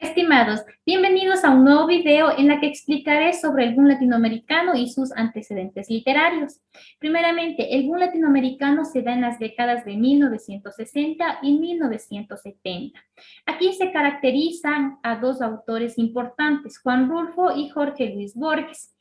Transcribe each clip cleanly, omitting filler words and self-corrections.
Estimados, bienvenidos a un nuevo video en la que explicaré sobre el boom latinoamericano y sus antecedentes literarios. Primeramente, el boom latinoamericano se da en las décadas de 1960 y 1970. Aquí se caracterizan a dos autores importantes, Juan Rulfo y Jorge Luis Borges,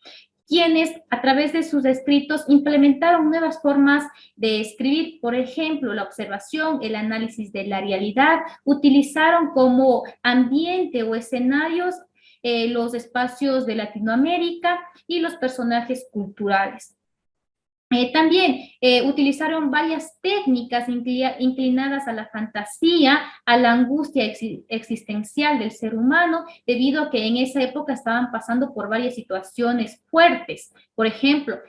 quienes a través de sus escritos implementaron nuevas formas de escribir, por ejemplo, la observación, el análisis de la realidad, utilizaron como ambiente o escenarios los espacios de Latinoamérica y los personajes culturales. También utilizaron varias técnicas inclinadas a la fantasía, a la angustia existencial del ser humano, debido a que en esa época estaban pasando por varias situaciones fuertes. Por ejemplo,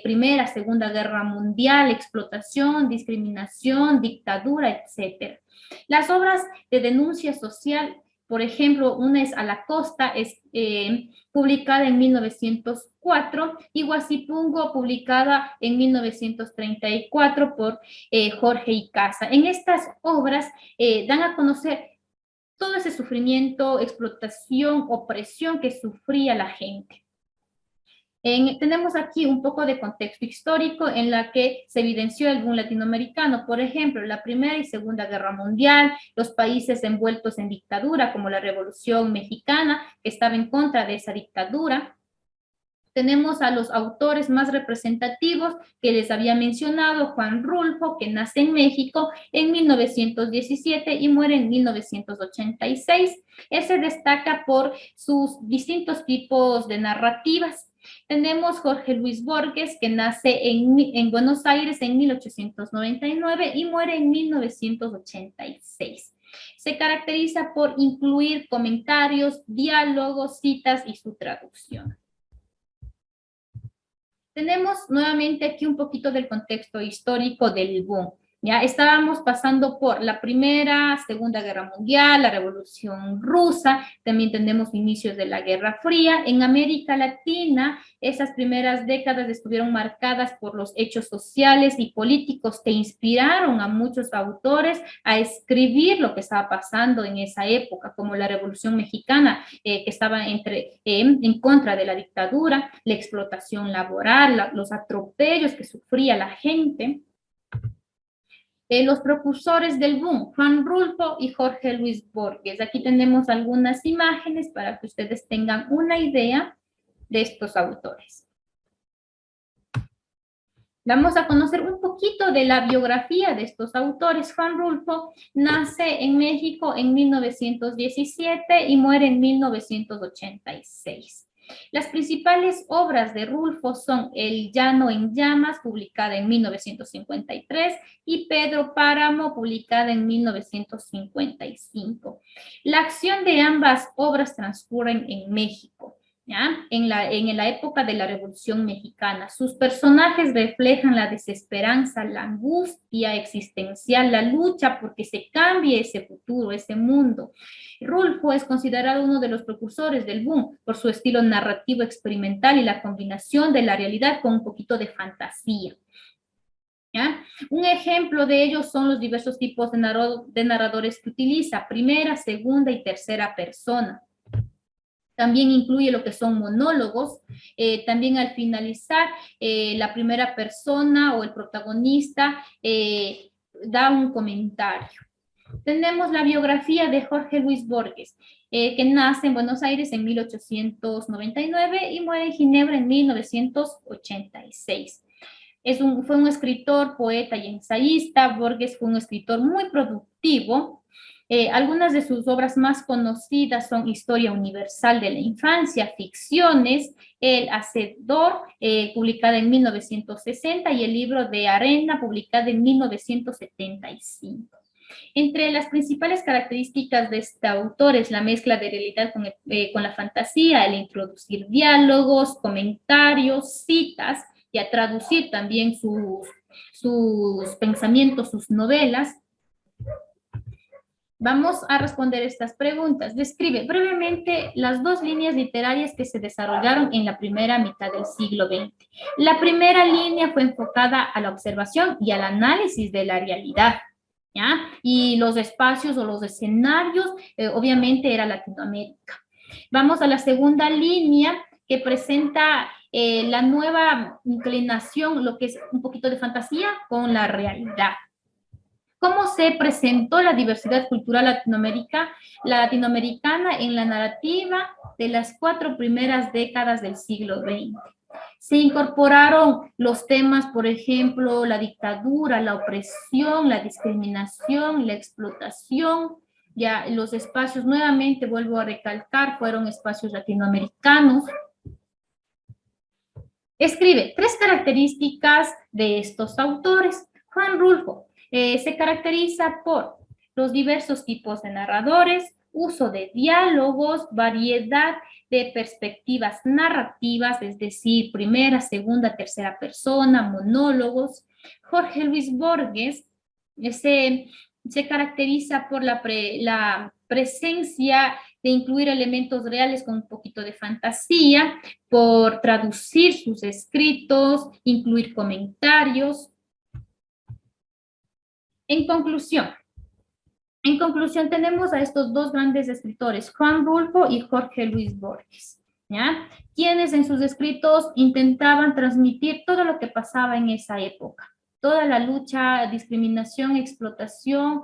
Primera, Segunda Guerra Mundial, explotación, discriminación, dictadura, etc. Las obras de denuncia social, por ejemplo, una es A la Costa, es publicada en 1904, y Huasipungo, publicada en 1934 por Jorge Icaza. En estas obras dan a conocer todo ese sufrimiento, explotación, opresión que sufría la gente. Tenemos aquí un poco de contexto histórico en la que se evidenció el boom latinoamericano, por ejemplo, la Primera y Segunda Guerra Mundial, los países envueltos en dictadura, como la Revolución Mexicana, que estaba en contra de esa dictadura. Tenemos a los autores más representativos que les había mencionado, Juan Rulfo, que nace en México en 1917 y muere en 1986. Él se destaca por sus distintos tipos de narrativas. Tenemos Jorge Luis Borges, que nace en Buenos Aires en 1899 y muere en 1986. Se caracteriza por incluir comentarios, diálogos, citas y su traducción. Tenemos nuevamente aquí un poquito del contexto histórico del boom. Ya estábamos pasando por la Primera, Segunda Guerra Mundial, la Revolución Rusa, también tenemos inicios de la Guerra Fría. En América Latina, esas primeras décadas estuvieron marcadas por los hechos sociales y políticos que inspiraron a muchos autores a escribir lo que estaba pasando en esa época, como la Revolución Mexicana, que estaba en contra de la dictadura, la explotación laboral, los atropellos que sufría la gente. Los precursores del boom, Juan Rulfo y Jorge Luis Borges. Aquí tenemos algunas imágenes para que ustedes tengan una idea de estos autores. Vamos a conocer un poquito de la biografía de estos autores. Juan Rulfo nace en México en 1917 y muere en 1986. Las principales obras de Rulfo son El Llano en Llamas, publicada en 1953, y Pedro Páramo, publicada en 1955. La acción de ambas obras transcurren en México, ¿ya? En la época de la Revolución Mexicana. Sus personajes reflejan la desesperanza, la angustia existencial, la lucha porque se cambie ese futuro, ese mundo. Rulfo es considerado uno de los precursores del boom por su estilo narrativo experimental y la combinación de la realidad con un poquito de fantasía. ¿Ya? Un ejemplo de ello son los diversos tipos de narradores que utiliza, primera, segunda y tercera persona. También incluye lo que son monólogos. También al finalizar, la primera persona o el protagonista da un comentario. Tenemos la biografía de Jorge Luis Borges, que nace en Buenos Aires en 1899 y muere en Ginebra en 1986. Fue un escritor, poeta y ensayista. Borges fue un escritor muy productivo. Algunas de sus obras más conocidas son Historia Universal de la Infancia, Ficciones, El Hacedor, publicada en 1960, y el libro de Arena, publicado en 1975. Entre las principales características de este autor es la mezcla de realidad con la fantasía, el introducir diálogos, comentarios, citas, y a traducir también sus pensamientos, sus novelas. Vamos a responder estas preguntas. Describe brevemente las dos líneas literarias que se desarrollaron en la primera mitad del siglo XX. La primera línea fue enfocada a la observación y al análisis de la realidad. ¿ya? Y los espacios o los escenarios, obviamente, era Latinoamérica. Vamos a la segunda línea que presenta la nueva inclinación, lo que es un poquito de fantasía con la realidad. ¿Cómo se presentó la diversidad cultural latinoamericana en la narrativa de las 4 primeras décadas del siglo XX? Se incorporaron los temas, por ejemplo, la dictadura, la opresión, la discriminación, la explotación. Ya los espacios, nuevamente vuelvo a recalcar, fueron espacios latinoamericanos. Escribe 3 características de estos autores. Juan Rulfo se caracteriza por los diversos tipos de narradores, uso de diálogos, variedad de perspectivas narrativas, es decir, primera, segunda, tercera persona, monólogos. Jorge Luis Borges se caracteriza por la presencia de incluir elementos reales con un poquito de fantasía, por traducir sus escritos, incluir comentarios. En conclusión, tenemos a estos 2 grandes escritores, Juan Rulfo y Jorge Luis Borges, ¿ya? Quienes en sus escritos intentaban transmitir todo lo que pasaba en esa época, toda la lucha, discriminación, explotación,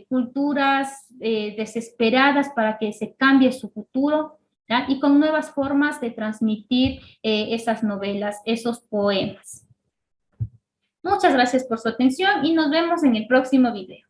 culturas desesperadas para que se cambie su futuro, ¿ya? Y con nuevas formas de transmitir esas novelas, esos poemas. Muchas gracias por su atención y nos vemos en el próximo video.